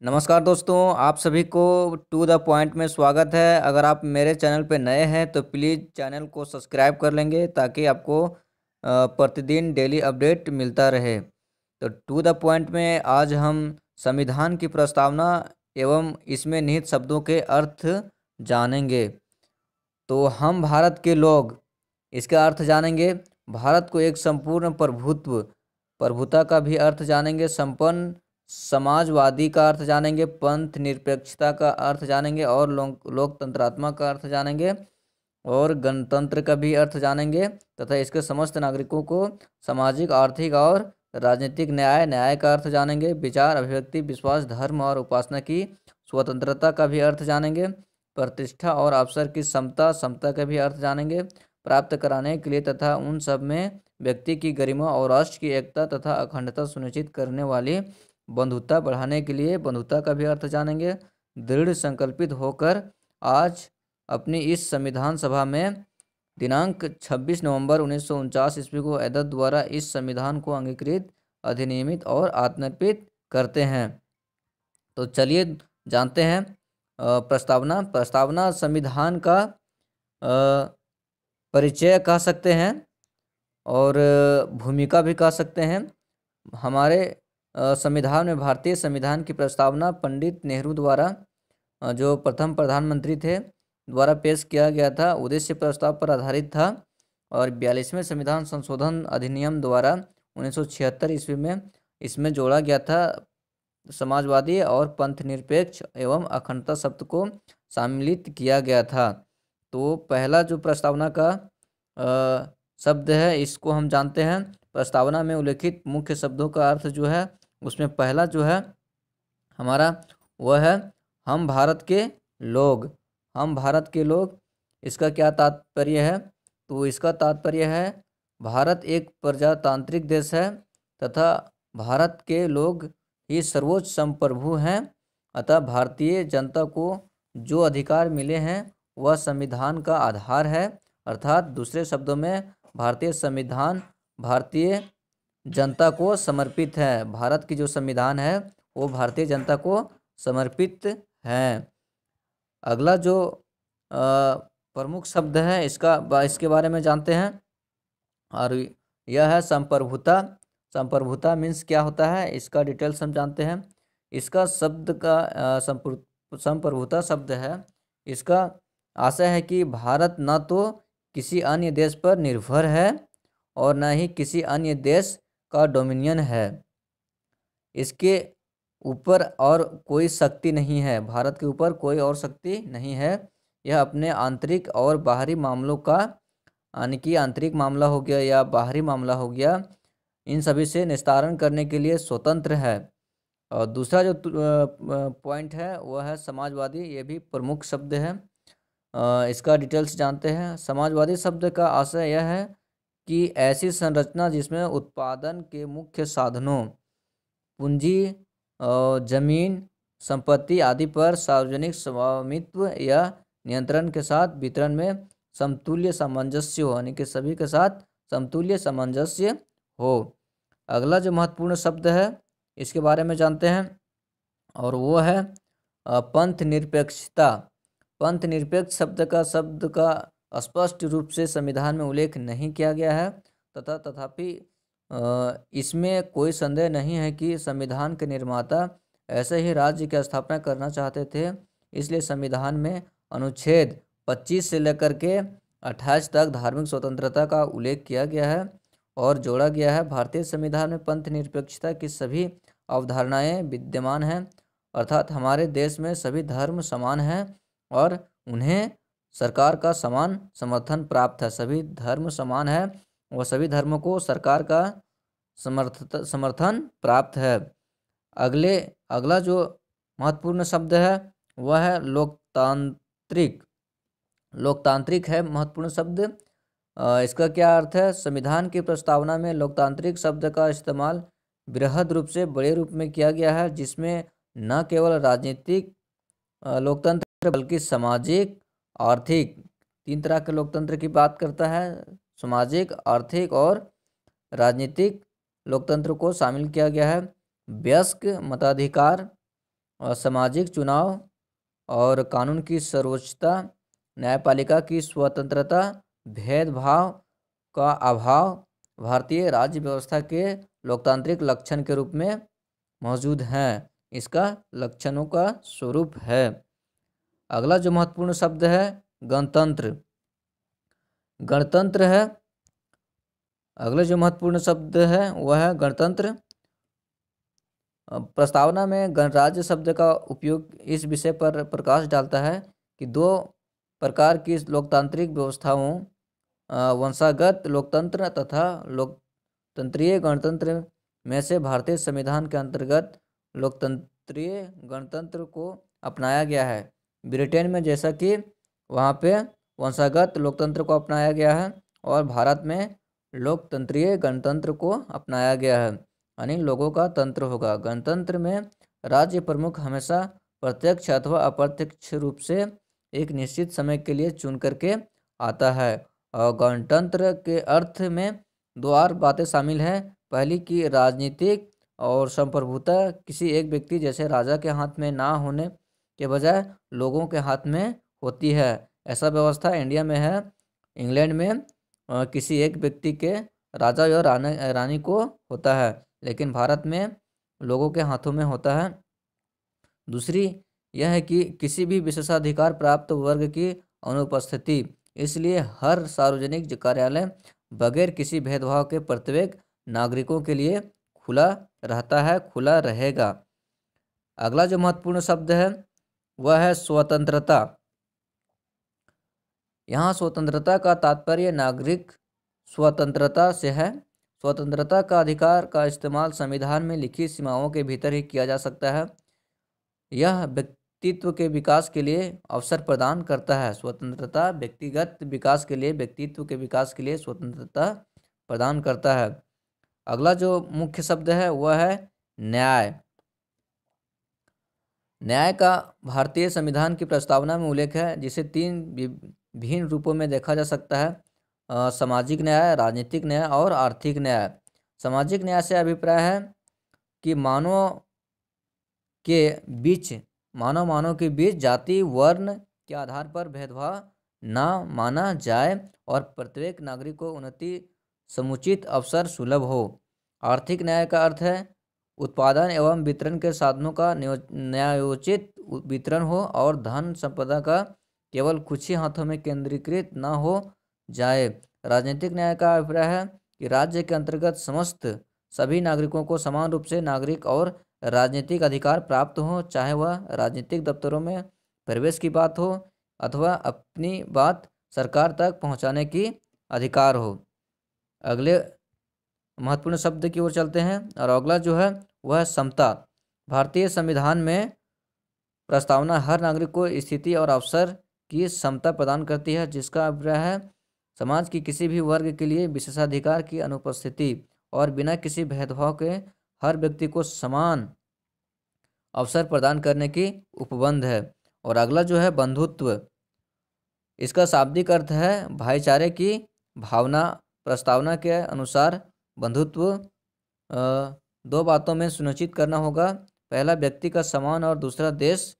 नमस्कार दोस्तों, आप सभी को टू द पॉइंट में स्वागत है। अगर आप मेरे चैनल पे नए हैं तो प्लीज़ चैनल को सब्सक्राइब कर लेंगे ताकि आपको प्रतिदिन डेली अपडेट मिलता रहे। तो टू द पॉइंट में आज हम संविधान की प्रस्तावना एवं इसमें निहित शब्दों के अर्थ जानेंगे। तो हम भारत के लोग, इसका अर्थ जानेंगे। भारत को एक संपूर्ण प्रभुता का भी अर्थ जानेंगे। संपन्न समाजवादी का अर्थ जानेंगे। पंथ निरपेक्षता का अर्थ जानेंगे और लोकतंत्रात्मक का अर्थ जानेंगे और गणतंत्र का भी अर्थ जानेंगे तथा इसके समस्त नागरिकों को सामाजिक, आर्थिक और राजनीतिक न्याय का अर्थ जानेंगे। विचार, अभिव्यक्ति, विश्वास, धर्म और उपासना की स्वतंत्रता का भी अर्थ जानेंगे। प्रतिष्ठा और अवसर की समता का भी अर्थ जानेंगे। प्राप्त कराने के लिए तथा उन सब में व्यक्ति की गरिमा और राष्ट्र की एकता तथा अखंडता सुनिश्चित करने वाली बंधुता बढ़ाने के लिए बंधुता का भी अर्थ जानेंगे। दृढ़ संकल्पित होकर आज अपनी इस संविधान सभा में दिनांक 26 नवंबर 1949 ईस्वी को अध्यक्ष द्वारा इस संविधान को अंगीकृत, अधिनियमित और आत्मर्पित करते हैं। तो चलिए जानते हैं प्रस्तावना संविधान का परिचय कह सकते हैं और भूमिका भी कह सकते हैं। हमारे संविधान में भारतीय संविधान की प्रस्तावना पंडित नेहरू द्वारा, जो प्रथम प्रधानमंत्री थे, द्वारा पेश किया गया था। उद्देश्य प्रस्ताव पर आधारित था और 42वें संविधान संशोधन अधिनियम द्वारा 1976 ईस्वी में इसमें जोड़ा गया था। समाजवादी और पंथ निरपेक्ष एवं अखंडता शब्द को सम्मिलित किया गया था। तो पहला जो प्रस्तावना का शब्द है, इसको हम जानते हैं। प्रस्तावना में उल्लेखित मुख्य शब्दों का अर्थ जो है, उसमें पहला जो है हमारा वह है हम भारत के लोग। हम भारत के लोग, इसका क्या तात्पर्य है? तो इसका तात्पर्य है भारत एक प्रजातांत्रिक देश है तथा भारत के लोग ही सर्वोच्च संप्रभु हैं। अतः भारतीय जनता को जो अधिकार मिले हैं वह संविधान का आधार है। अर्थात दूसरे शब्दों में भारतीय संविधान भारतीय जनता को समर्पित है। भारत की जो संविधान है वो भारतीय जनता को समर्पित है। अगला जो प्रमुख शब्द है इसके बारे में जानते हैं और यह है संप्रभुता। संप्रभुता मीन्स क्या होता है, इसका डिटेल्स हम जानते हैं। इसका शब्द का संप्रभुता शब्द है, इसका आशय है कि भारत न तो किसी अन्य देश पर निर्भर है और न ही किसी अन्य देश का डोमिनियन है। इसके ऊपर और कोई शक्ति नहीं है। भारत के ऊपर कोई और शक्ति नहीं है। यह अपने आंतरिक और बाहरी मामलों का, यानी कि आंतरिक मामला हो गया या बाहरी मामला हो गया, इन सभी से निस्तारण करने के लिए स्वतंत्र है। और दूसरा जो पॉइंट है वह है समाजवादी। ये भी प्रमुख शब्द है। इसका डिटेल्स जानते हैं। समाजवादी शब्द का आशय यह है कि ऐसी संरचना जिसमें उत्पादन के मुख्य साधनों, पूंजी, जमीन, संपत्ति आदि पर सार्वजनिक स्वामित्व या नियंत्रण के साथ वितरण में समतुल्य सामंजस्य हो, यानी कि सभी के साथ समतुल्य सामंजस्य हो। अगला जो महत्वपूर्ण शब्द है इसके बारे में जानते हैं और वो है पंथ निरपेक्षता। पंथ निरपेक्ष शब्द का स्पष्ट रूप से संविधान में उल्लेख नहीं किया गया है तथापि इसमें कोई संदेह नहीं है कि संविधान के निर्माता ऐसे ही राज्य की स्थापना करना चाहते थे। इसलिए संविधान में अनुच्छेद 25 से लेकर के 28 तक धार्मिक स्वतंत्रता का उल्लेख किया गया है और जोड़ा गया है। भारतीय संविधान में पंथ निरपेक्षता की सभी अवधारणाएं विद्यमान हैं। अर्थात हमारे देश में सभी धर्म समान हैं और उन्हें सरकार का समान समर्थन प्राप्त है। सभी धर्म समान है और सभी धर्मों को सरकार का समर्थन प्राप्त है। अगला जो महत्वपूर्ण शब्द है वह है लोकतांत्रिक। लोकतांत्रिक है महत्वपूर्ण शब्द। इसका क्या अर्थ है? संविधान की प्रस्तावना में लोकतांत्रिक शब्द का इस्तेमाल बृहद रूप से, बड़े रूप में किया गया है, जिसमें न केवल राजनीतिक लोकतंत्र बल्कि सामाजिक, आर्थिक, 3 तरह के लोकतंत्र की बात करता है। सामाजिक, आर्थिक और राजनीतिक लोकतंत्र को शामिल किया गया है। वयस्क मताधिकार सामाजिक चुनाव और कानून की सर्वोच्चता, न्यायपालिका की स्वतंत्रता, भेदभाव का अभाव भारतीय राज्य व्यवस्था के लोकतांत्रिक लक्षण के रूप में मौजूद हैं। इसका लक्षणों का स्वरूप है। अगला जो महत्वपूर्ण शब्द है गणतंत्र। गणतंत्र है, अगला जो महत्वपूर्ण शब्द है वह है गणतंत्र। प्रस्तावना में गणराज्य शब्द का उपयोग इस विषय पर प्रकाश डालता है कि दो प्रकार की लोकतांत्रिक व्यवस्थाओं, वंशागत लोकतंत्र तथा लोकतंत्रीय गणतंत्र में से भारतीय संविधान के अंतर्गत लोकतंत्रीय गणतंत्र को अपनाया गया है। ब्रिटेन में जैसा कि वहाँ पे वंशागत लोकतंत्र को अपनाया गया है और भारत में लोकतंत्रीय गणतंत्र को अपनाया गया है, यानी लोगों का तंत्र होगा। गणतंत्र में राज्य प्रमुख हमेशा प्रत्यक्ष अथवा अप्रत्यक्ष रूप से एक निश्चित समय के लिए चुन करके आता है। और गणतंत्र के अर्थ में दो और बातें शामिल हैं। पहली कि राजनीतिक और संप्रभुता किसी एक व्यक्ति जैसे राजा के हाथ में ना होने के बजाय लोगों के हाथ में होती है। ऐसा व्यवस्था इंडिया में है। इंग्लैंड में किसी एक व्यक्ति के राजा या रानी को होता है, लेकिन भारत में लोगों के हाथों में होता है। दूसरी यह है कि किसी भी विशेषाधिकार प्राप्त वर्ग की अनुपस्थिति, इसलिए हर सार्वजनिक कार्यालय बगैर किसी भेदभाव के प्रत्येक नागरिकों के लिए खुला रहता है, खुला रहेगा। अगला जो महत्वपूर्ण शब्द है वह है स्वतंत्रता। यहाँ स्वतंत्रता का तात्पर्य नागरिक स्वतंत्रता से है। स्वतंत्रता का अधिकार का इस्तेमाल संविधान में लिखी सीमाओं के भीतर ही किया जा सकता है। यह व्यक्तित्व के विकास के लिए अवसर प्रदान करता है। स्वतंत्रता व्यक्तिगत विकास के लिए, व्यक्तित्व के विकास के लिए स्वतंत्रता प्रदान करता है। अगला जो मुख्य शब्द है वह है न्याय। न्याय का भारतीय संविधान की प्रस्तावना में उल्लेख है, जिसे तीन भिन्न रूपों में देखा जा सकता है: सामाजिक न्याय, राजनीतिक न्याय और आर्थिक न्याय। सामाजिक न्याय से अभिप्राय है कि मानव के बीच जाति वर्ण के आधार पर भेदभाव न माना जाए और प्रत्येक नागरिक को उन्नति समुचित अवसर सुलभ हो। आर्थिक न्याय का अर्थ है उत्पादन एवं वितरण के साधनों का न्यायोचित वितरण हो और धन संपदा का केवल कुछ ही हाथों में केंद्रीकृत न हो जाए। राजनीतिक न्याय का अभिप्राय है कि राज्य के अंतर्गत समस्त सभी नागरिकों को समान रूप से नागरिक और राजनीतिक अधिकार प्राप्त हो, चाहे वह राजनीतिक दफ्तरों में प्रवेश की बात हो अथवा अपनी बात सरकार तक पहुंचाने की अधिकार हो। अगले महत्वपूर्ण शब्द की ओर चलते हैं और अगला जो है वह है समता। भारतीय संविधान में प्रस्तावना हर नागरिक को स्थिति और अवसर की समता प्रदान करती है, जिसका अभिप्राय है समाज की किसी भी वर्ग के लिए विशेषाधिकार की अनुपस्थिति और बिना किसी भेदभाव के हर व्यक्ति को समान अवसर प्रदान करने की उपबंध है। और अगला जो है बंधुत्व। इसका शाब्दिक अर्थ है भाईचारे की भावना। प्रस्तावना के अनुसार बंधुत्व दो बातों में सुनिश्चित करना होगा: पहला व्यक्ति का सम्मान और दूसरा देश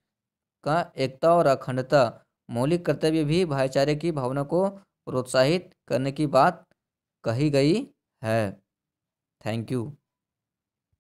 का एकता और अखंडता। मौलिक कर्तव्य भी भाईचारे की भावना को प्रोत्साहित करने की बात कही गई है। Thank you.